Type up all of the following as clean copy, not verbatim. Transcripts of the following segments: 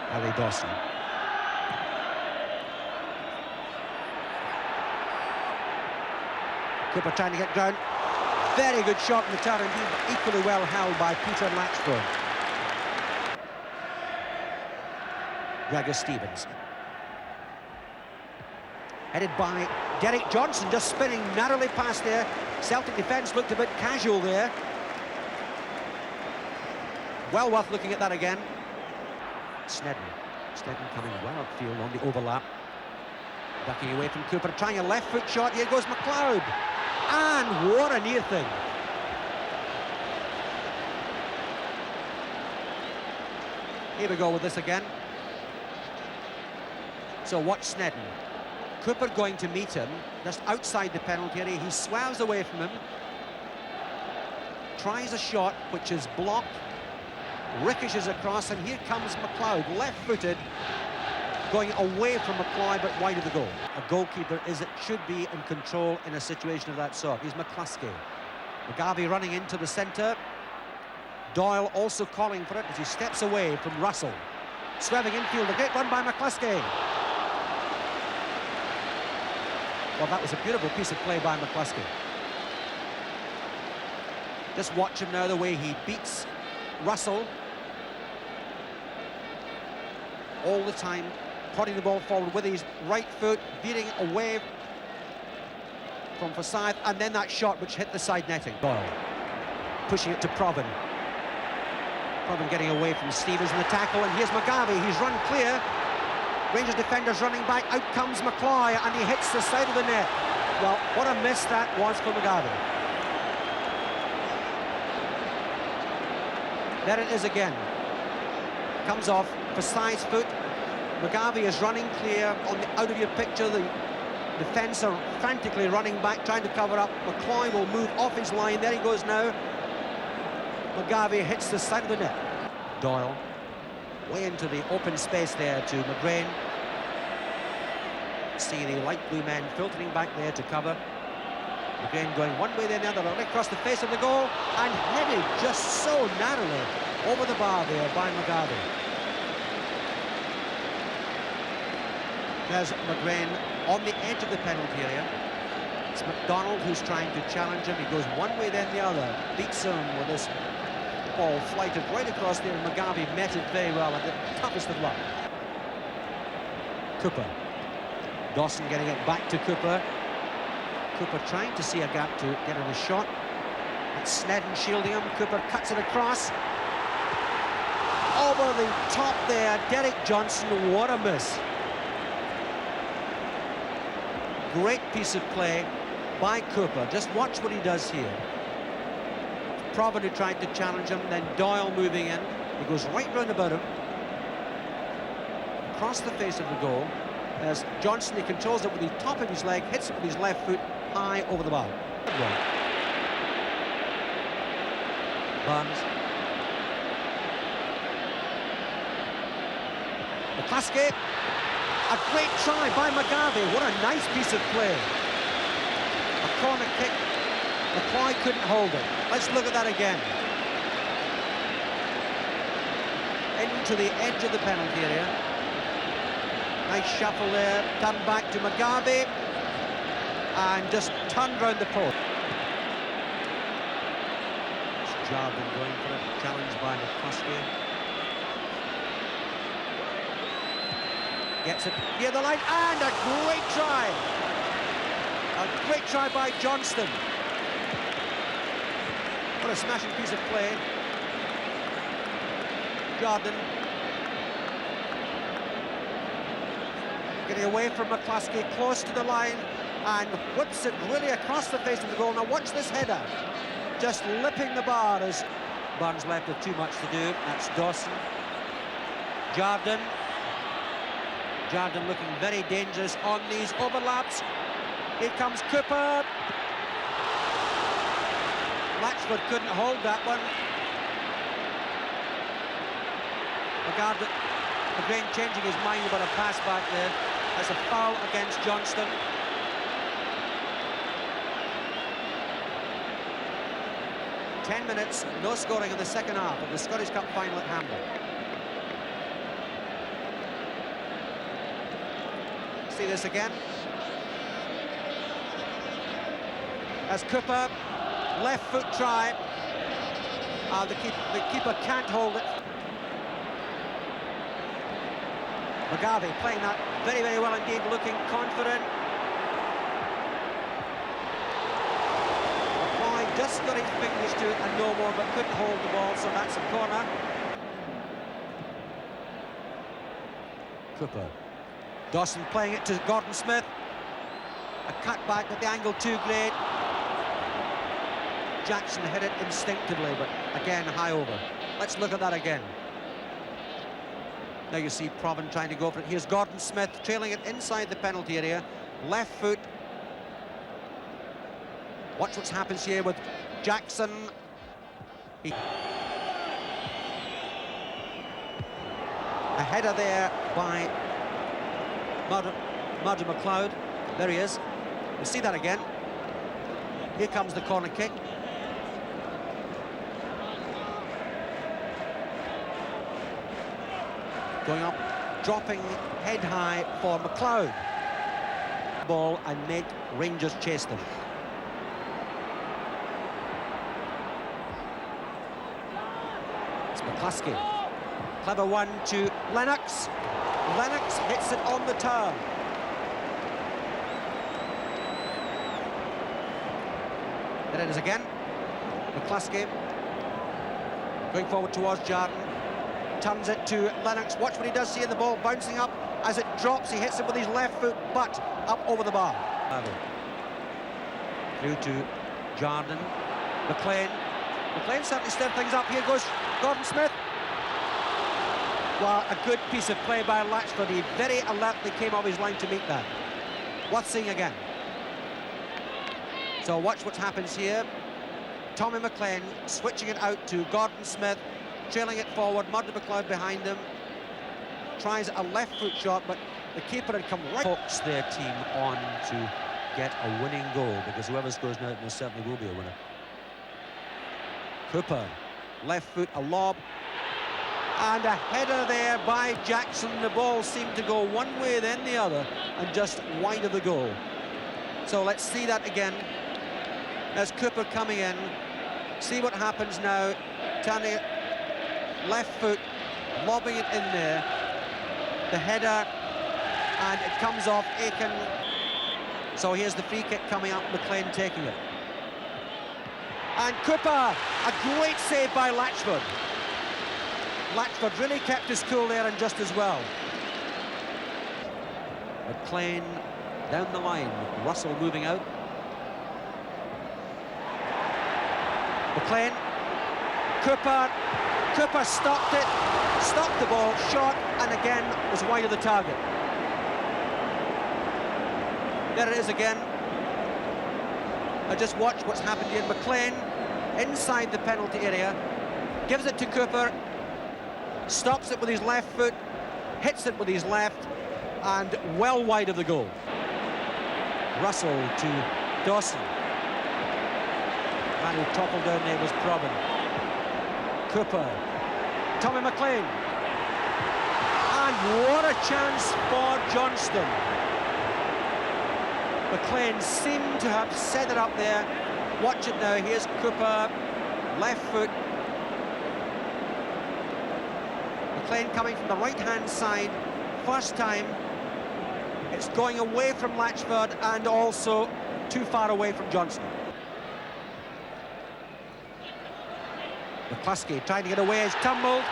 Harry Dawson. Cooper trying to get ground. Very good shot in the turn, indeed, equally well held by Peter Latchford. Gregor Stevens. Headed by Derek Johnson, just spinning narrowly past there. Celtic defence looked a bit casual there. Well worth looking at that again. Snedden coming well upfield on the overlap. Ducking away from Cooper, trying a left foot shot. Here goes McLeod. And what a near thing. Here we go with this again. So watch Snedden. Cooper going to meet him, just outside the penalty area. He swabs away from him. Tries a shot, which is blocked. Ricochets across, and here comes McLeod, left-footed, going away from McCloy, but wide of the goal. A goalkeeper should be in control in a situation of that sort. He's McCluskey. McGarvey running into the centre. Doyle also calling for it as he steps away from Russell. Swerving infield, a great run by McCluskey. Well, that was a beautiful piece of play by McCluskey. Just watch him now, the way he beats Russell. All the time, prodding the ball forward with his right foot, veering away from Forsyth, and then that shot which hit the side netting. Doyle pushing it to Proven. Proven getting away from Stevens in the tackle, and here's McGarvey. He's run clear. Rangers defenders running back. Out comes McCloy, and he hits the side of the net. Well, what a miss that was for McGarvey. There it is again. Comes off Forsyth's foot. McGarvey is running clear on the out of your picture. The defence are frantically running back, trying to cover up. McCloy will move off his line. There he goes now. McGarvey hits the side of the net. Doyle way into the open space there to McGrain. See the light blue men filtering back there to cover. McGrain going one way then the other, right across the face of the goal, and headed just so narrowly over the bar there by McGarvey. There's McGrain on the edge of the penalty area. It's McDonald who's trying to challenge him. He goes one way then the other, beats him with this ball flighted right across there, and McGarvey met it very well at the toughest of luck. Cooper. Dawson getting it back to Cooper. Cooper trying to see a gap to get in a shot. It's Snedden shielding him. Cooper cuts it across. Over the top there, Derek Johnson, what a miss. Great piece of play by Cooper. Just watch what he does here. Proven who tried to challenge him, then Doyle moving in. He goes right round about him. Across the face of the goal. As Johnson, he controls it with the top of his leg, hits it with his left foot high over the bar. Barnes. McCluskey. A great try by McGarvey. What a nice piece of play. A corner kick. McCloy couldn't hold it. Let's look at that again. Into the edge of the penalty area. Nice shuffle there. Turned back to McGarvey. And just turned round the post. It's Jarvin going for it. Challenged by McCluskey. Gets it near the line, and a great try. A great try by Johnston. What a smashing piece of play. Jordan. Getting away from McCluskey, close to the line, and whips it really across the face of the goal. Now watch this header. Just lipping the bar as Barnes left with too much to do. That's Dawson. Jordan. Jordan looking very dangerous on these overlaps. Here comes Cooper. Latchford couldn't hold that one. McGrain changing his mind about a pass back there. That's a foul against Johnston. Ten minutes, no scoring in the second half of the Scottish Cup final at Hamburg. See this again. As Cooper, left foot try. The keeper can't hold it. McGarvey playing that very, very well indeed, looking confident. McCloy just got his fingers to it and no more, but couldn't hold the ball, so that's a corner. Cooper. Dawson playing it to Gordon Smith. A cutback, but the angle too great. Jackson hit it instinctively, but again, high over. Let's look at that again. Now you see Provan trying to go for it. Here's Gordon Smith trailing it inside the penalty area. Left foot. Watch what happens here with Jackson. A header there by Murdo McLeod. There he is. You see that again. Here comes the corner kick. Going up, dropping head high for McLeod. Ball and make Rangers chase them. It's McCluskey. Clever one to Lennox. Lennox hits it on the turn. There it is again. McCluskey going forward towards Jordan. Turns it to Lennox. Watch what he does here. The ball bouncing up as it drops. He hits it with his left foot, but up over the bar. Through to Jordan. McLean. McLean certainly stirred things up. Here goes Gordon Smith. Well, a good piece of play by Latchford. He very alertly came off his line to meet that. Worth seeing again. So watch what happens here. Tommy McLean switching it out to Gordon Smith, trailing it forward. Murdo McLeod behind him. Tries a left foot shot, but the keeper had come right. Focus their team on to get a winning goal, because whoever scores now, there certainly will be a winner. Cooper, left foot, a lob. And a header there by Jackson. The ball seemed to go one way, then the other, and just wide of the goal. So let's see that again. As Cooper coming in. See what happens now. Turning it, left foot, lobbing it in there. The header, and it comes off Aiken. So here's the free kick coming up, McLean taking it. And Cooper, a great save by Latchford. Latchford really kept his cool there, and just as well. McLean down the line, Russell moving out. McLean, Cooper stopped it, stopped the ball, shot, and again was wide of the target. There it is again. I just watch what's happened here. McLean inside the penalty area, gives it to Cooper, stops it with his left foot, hits it with his left, and well wide of the goal. Russell to Dawson. Man who toppled down there was Provan. Cooper, Tommy McLean, and what a chance for Johnston. McLean seemed to have set it up there. Watch it now. Here's Cooper, left foot. McLean coming from the right-hand side. First time. It's going away from Latchford and also too far away from Johnston. McCluskey trying to get away, is tumbled,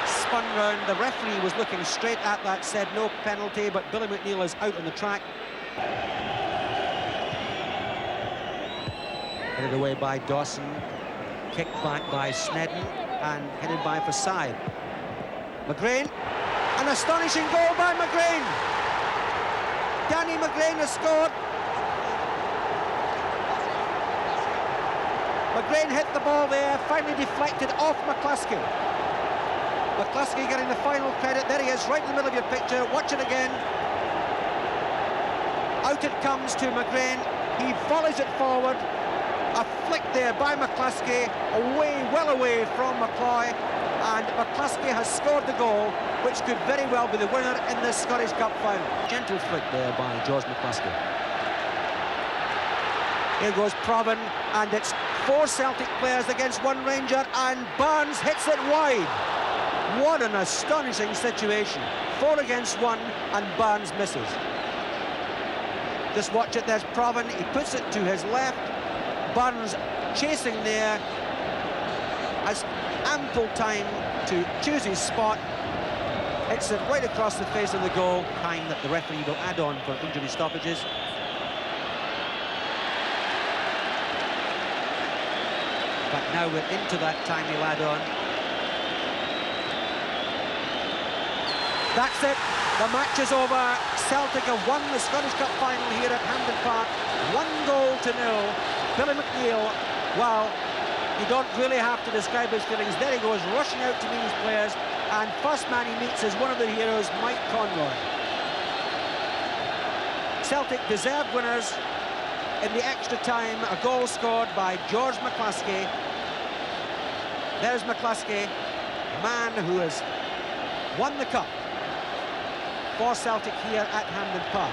spun round. The referee was looking straight at that, said no penalty, but Billy McNeil is out on the track. Headed away by Dawson, kicked back by Snedden, and headed by Forsyth. McGrain, an astonishing goal by McGrain. Danny McGrain has scored. McGrain hit the ball there, finally deflected off McCluskey. McCluskey getting the final credit. There he is, right in the middle of your picture. Watch it again. Out it comes to McGrain. He volleys it forward, A flick there by McCluskey, well away from McCloy, and McCluskey has scored the goal, which could very well be the winner in this Scottish Cup final. Gentle flick there by George McCluskey. Here goes Provan, and it's 4 Celtic players against 1 Ranger, and Barnes hits it wide. What an astonishing situation. 4 against 1, and Barnes misses. Just watch it, there's Provan, he puts it to his left. Barnes chasing there, has ample time to choose his spot. Hits it right across the face of the goal. Time that the referee will add on for injury stoppages. But now we're into that time he'll add on. That's it. The match is over. Celtic have won the Scottish Cup final here at Hampden Park. 1-0. Billy McNeill, well, you don't really have to describe his feelings. There he goes, rushing out to meet his players, and first man he meets is one of the heroes, Mike Conroy. Celtic deserved winners. In the extra time, a goal scored by George McCluskey. There's McCluskey, a man who has won the cup for Celtic here at Hampden Park.